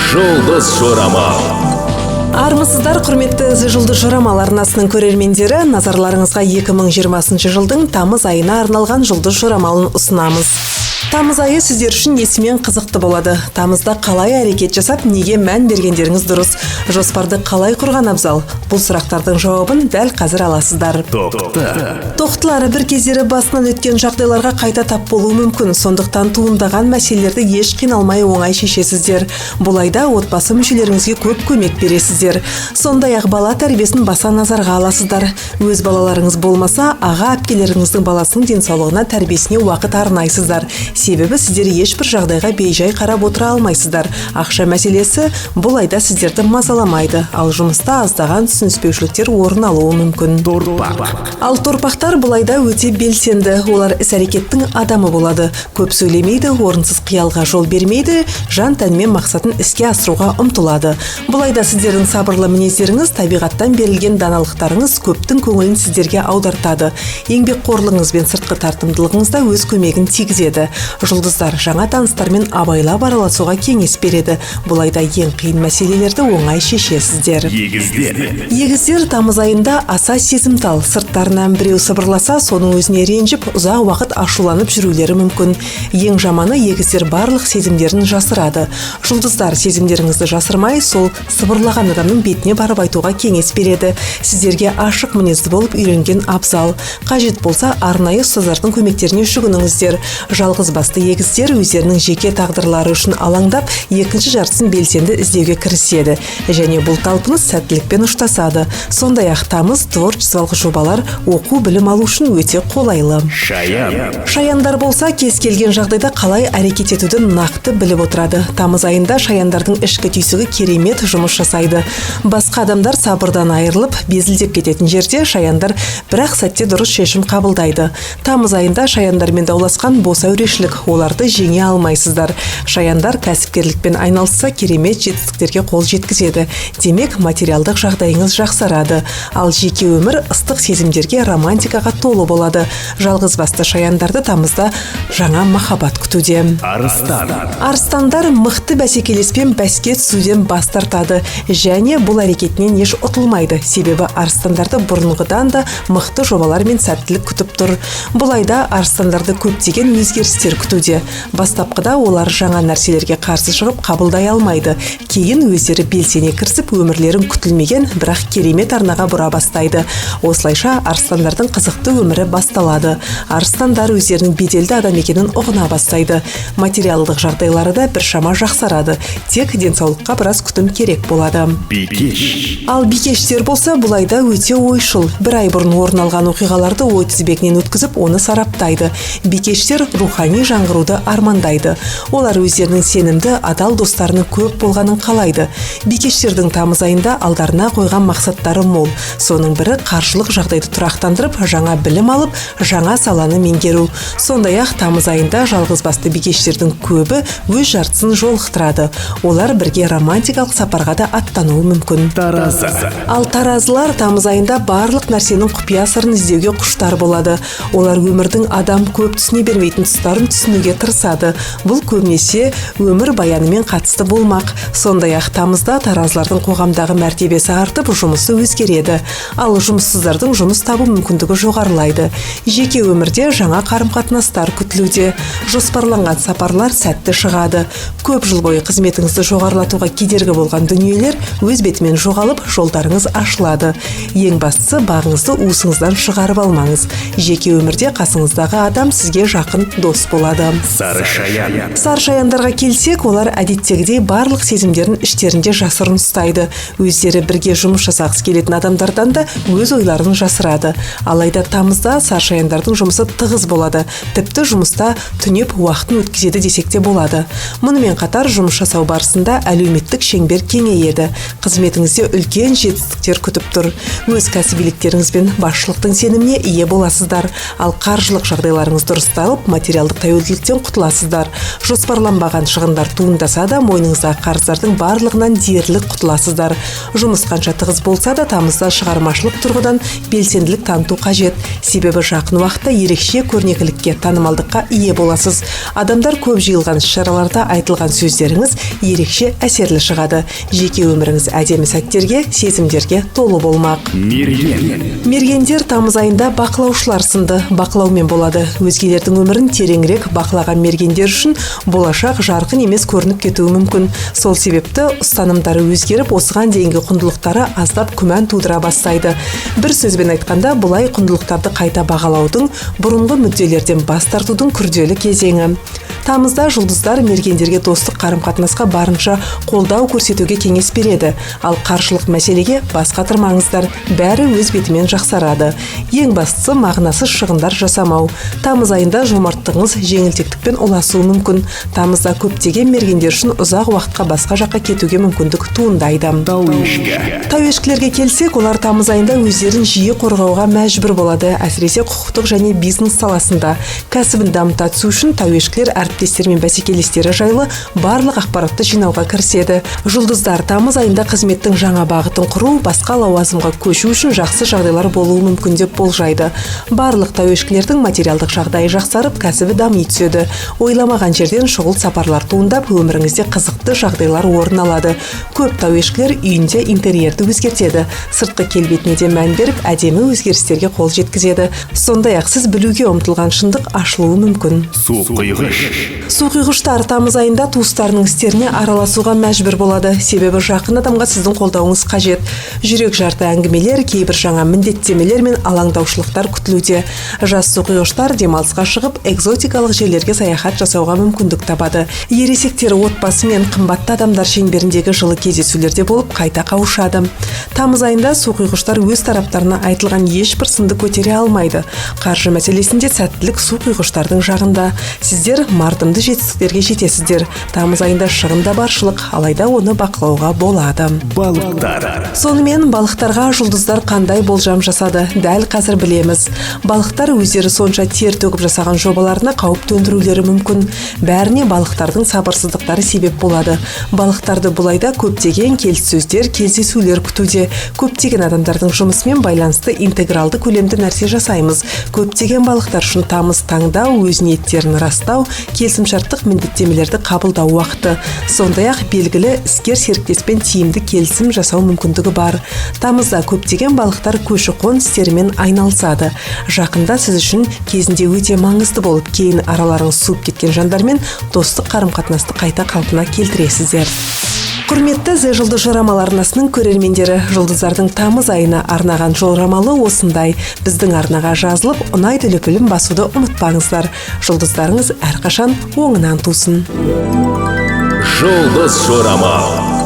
Жұлдыз жорамал. Армысыздар, құрметті Жұлдыз жорамал арнасының көрермендері, назарларыңызға 2020 жылдың тамыз айына арналған Жұлдыз жорамалын ұсынамыз. Тамыз айы сіздер үшін несімен қызықты болады? Тамызда қалай әрекет жасап, неге мән бергендеріңіз дұрыс? Жоспарды қалай құрған абзал? Бұл сұрақтардың жауабын дәл қазір аласыздар. Тоқтылары бір кездері басынан өткен жағдайларға қайта тап болуы мүмкін. Сондықтан туындаған мәселелерді еш қиналмай оңай шешесіздер. Бұл айда отбасы мүшелеріңізге көп көмек бересіздер. Сондай-ақ бала тәрбиесін баса назарға аласыздар. Өз балаларыңыз болмаса, аға әпкелеріңіздің баласының денсаулығына, тәрбиесіне уақыт арнайсыздар. Себебі сіздер ешбір жағдайға бейжай қарап отыра алмайсыздар. Ақша мәселесі бұл айда сіздерді мазаламайды, ал жұмыста аздаған түсініспеушіліктер орын алуы мүмкін. Ал торпақтар бұл айда өте белсенді. Олар іс-әрекеттің адамы болады. Көп сөйлемейді, орынсыз қиялға жол бермейді, жан тәнімен мақсатын іске асыруға ұмтылады. Бұл айда сіздердің сабырлы мінездеріңіз, табиғаттан берілген даналықтарыңыз көптің көңілін сіздерге аудартады. Еңбекқорлығыңыз бен сыртқы тартымдылығыңызда өз көмегін тигізеді. Жұлдыздар жаңа таныстармен абайлап араласуға кеңес береді. Бұл айда ең қиын мәселелерді оңай шешесіздер. Егіздер тамыз айында аса сезімтал. Сырттарынан біреу сыбырласа, соның өзіне ренжіп, ұзақ уақыт ашуланып жүрулері мүмкін. Ең жаманы, егіздер барлық сезімдерін жасырады. Жұлдыздар сезімдеріңізді жасырмай, сол сыбырлаған адамның бетіне барып айтуға кеңес береді. Сіздерге ашық мінезді болып үйренген абзал. Қажет болса, арнайы ұстаздардың көмектеріне жүгініңіздер. Жалғыз басты егіздер өздерінің жеке тағдырлары үшін алаңдап, екінші жартысын белсенді іздеуге кіріседі. Және бұл талпыныс сәттілікпен ұштасады. Сондай-ақ тамыз творчестволық жобалар, оқу білім алу үшін өте қолайлы. Шаяндар болса, кез келген жағдайда қалай әрекет етуді нақты біліп отырады. Тамыз айында шаяндардың ішкі түйсігі керемет жұмыс жасайды. Басқа адамдар сабырдан айырылып, безілдеп кететін жерде шаяндар бірақ сәтте дұрыс шешім қабылдайды. Тамыз айында шаяндармен дауласқан бос әурешілік, оларды жеңе алмайсыздар. Шаяндар кәсіпкерлікпен айналысса керемет жетістіктерге қол жеткізеді. Демек, материалдық жағдайыңыз жақсарады. Ал жеке өмір ыстық сезімдерге, романтикаға толы болады. Жалғыз басты шаяндарды тамызда жаңа махаббат күтуде. Арыстандар мықты бәсекелеспен бәске түсуден бас тартады. Және бұл әрекетінен еш ұтылмайды. Себебі арыстандарды бұрынғыдан да мықты жобалар мен сәттілік күтіп тұр. Бұл айда арыстандарды көптеген өзгерістер күтуде. Бастапқыда олар жаңа нәрселерге қарсы шығып қабылдай алмайды. Кейін өздері белсене кірісіп, өмірлерін күтілмеген, бірақ керемет арнаға бұра бастайды. Осылайша арыстандардың қызықты өмірі басталады. Арыстандар өздерінің беделді адам екенін ұғына бастайды. Материалдық жағдайлары да біршама жақсарады. Тек денсаулыққа біраз күтім керек болады. Ал бикештер болса, бұл айда өте ойшыл. Бір ай бұрын орын алған оқиғаларды ой тізбегінен өткізіп, оны сараптайды. Бикештер рухани жаңғыруды армандайды. Олар өздерінің сенімді, адал достарының көп болғанын қалайды. Бикештердің тамыз айында алдарына қойған мақсаттары мол. Соның бірі қаржылық жағдайды тұрақтандырып, жаңа білім алып, жаңа саланы меңгеру. Сондай-ақ тамыз айында жалғыз басты бикештердің көбі өз жартысын жолықтырады. Олар бірге романтикалық сапарға да аттануы мүмкін. Ал таразылар тамыз айында барлық нәрсенің құпия сырын іздеуге құштар болады. Олар өмірдің адам көп түсіне бермейтін тұстарын түсінуге тырысады. Бұл көбінесе өмір баянымен қатысты болмақ. Сондай-ақ тамызда таразылардың қоғамдағы мәртебесі артып, жұмысы өзгереді. Ал жұмыссыздардың жұмыс табу мүмкіндігі жоғарылайды. Жеке өмірде жаңа қарым-қатынастар күтілуде. Жоспарланған сапарлар сәтті шығады. Көп жыл бойы қызметіңізді жоғарылатуға кедергі болған дүниелер өз бетімен жоғалып, жолдарыңыз ашылады. Ең бастысы, бағыңызды уысыңыздан шығарып алмаңыз. Жеке өмірде қасыңыздағы адам сізге жақын дос болады. Сары шаяндарға келсек, олар әдеттегідей барлық сезімдерін іштерінде жасырын ұстайды. Өздері бірге жұмыс жасағысы келетін адамдардан да өз ойларын жасырады. Алайда тамызда сары шаяндардың жұмысы тығыз болады. Тіпті жұмыста түнеп уақытын өткізеді десек те болады. Мұнымен қатар жұмыс жасау барысында әлеуметтік шеңбер кеңейеді. Қызметіңізде үлкен жетістіктер күтіп тұр. Өз кәсібиліктеріңіз бен басшылықтың сеніміне ие боласыздар. Ал қаржылық жағдайларыңыз дұрысталып, материалдық тәуелділіктен құтыласыздар. Жоспарланбаған шығындар туындаса да, мойныңыздағы қарыздардың барлығынан дерлік құтыласыздар. Жұмыс қанша тығыз болса да, тамызда шығармашылық тұрғыдан белсенділік таныту қажет. Себебі жақын уақытта ерекше көрнекілікке, танымалдыққа ие боласыз. Адамдар көп жиылған іс-шараларда айтылған сөздеріңіз ерекше әсерлі шығады. Жеке өміріңіз әдемі сәттерге, сезімдерге толы болмақ. Мергендер тамыз айында бақылаушылар сынды бақылаумен болады. Өзгелердің өмірін тереңірек бақылаған мергендер үшін болашақ жарқын емес көрініп кетуі мүмкін. Сол себепті ұстанымдары өзгеріп, осыған дейінгі құндылықтары аздап күмән тудыра бастайды. Бір сөзбен айтқанда, бұлай құндылықтарды қайта бағалаудың, бұрынғы мүдделерден бас тартудың күрделі кезеңі. Тамызда жұлдыздар мергендерге достық қарым-қатынасқа барынша қолдау көрсетуге кеңес береді. Ал қаржылық мәселеге бас қатырмаңыздар, бәрі өз бетімен жақсарады. Ең бастысы мағынасыз шығындар жасамау. Тамыз айында жомарттығыңыз жеңілтектікпен ұласуы мүмкін. Тамызда көптеген мергендер үшін ұзақ уақытқа басқа жаққа кетуге мүмкіндік туындайды. Тауешкілерге келсек, олар тамыз айында өздерін жиі қорғауға мәжбүр болады, әсіресе құқықтық және бизнес саласында. Кәсібін дамыта түсу үшін тауешкілер әріптестер мен бәсекелестері жайлы барлық ақпаратты жинауға кіріседі. Жұлдыздар тамыз айында қызметтің жаңа бағытын құру, басқа лауазымға көшу үшін жақсы жағдайлар болуы мүмкін деп болжайды. Барлық тауешкілердің материалдық жағдайы жақсарып, кәсібі дами түседі. Ойламаған жерден шұғыл сапарлар туындап, өміріңізде қызықты жағдайлар орын алады. Көп тауешкілер үйінде интерьерді өзгертеді. Сыртқы келбетіне де мән беріп, әдемі өзгерістерге қол жеткізеді. Сондай-ақ сіз білуге ұмтылған шындық ашылуы мүмкін. Суқұйғыштар тамыз айында туыстарының істеріне араласуға мәжбүр болады. Себебі жақын адамға сіздің қолдауыңыз қажет. Жүрек жарты әңгімелер, кейбір жаңа міндеттемелер мен алаңдаушылықтар күтілуде. Жас суқұйғыштар демалысқа шығып, экзотикалық жерлерге саяхат жасауға мүмкіндік табады. Ересектер отбасы мен қымбатты адамдар шеңберіндегі жылы кездесулерде болып қайта қауышады. Тамыз айында суқұйғыштар өз тараптарына айтылған ешбір сынды көтере алмайды. Қаржы мәселесінде сәттілік суқұйғыштардың жағында. Сіздер мардымды жетістіктерге жетесіздер. Тамыз айында шығында баршылық, алайда оны бақылауға болады. Сонымен балықтарға жұлдыздар қандай болжам жасады? Дәл қазір білеміз. Балықтар өздері сонша тер төгіп жасаған жобаларына қауіп төндірулері мүмкін. Бәріне балықтардың сабырсыздықтары себеп болады. Балықтарды бұлайда көптеген келіссөздер, кездесулер күтуде. Көптеген адамдардың жұмысымен байланысты интегралды көлемді нәрсе жасаймыз. Көптеген балықтар үшін тамыз таңдау, өз ниеттерін растау, келісімшарттық міндеттемелерді қабылдау уақыты. Сондай-ақ белгілі іскер серіктеспен тиімді келісім жасау мүмкіндігі бар. Тамызда көптеген балықтар көші-қон істерімен айналысады. Жақында сіз үшін кезінде өте маңызды болып, кейін араларыңыз суып кеткен жандармен достық қарым-қатынасты қайта қалпына келтіресіздер. Құрметті жұлдыз жорамал арнасының көрермендері, жұлдыздардың тамыз айына арнаған жорамалы осындай. Біздің арнаға жазылып, ұнайды лүпілін басуды ұмытпаңыздар. Жұлдыздарыңыз әрқашан оңынан тусын. Жұлдыз жорамал.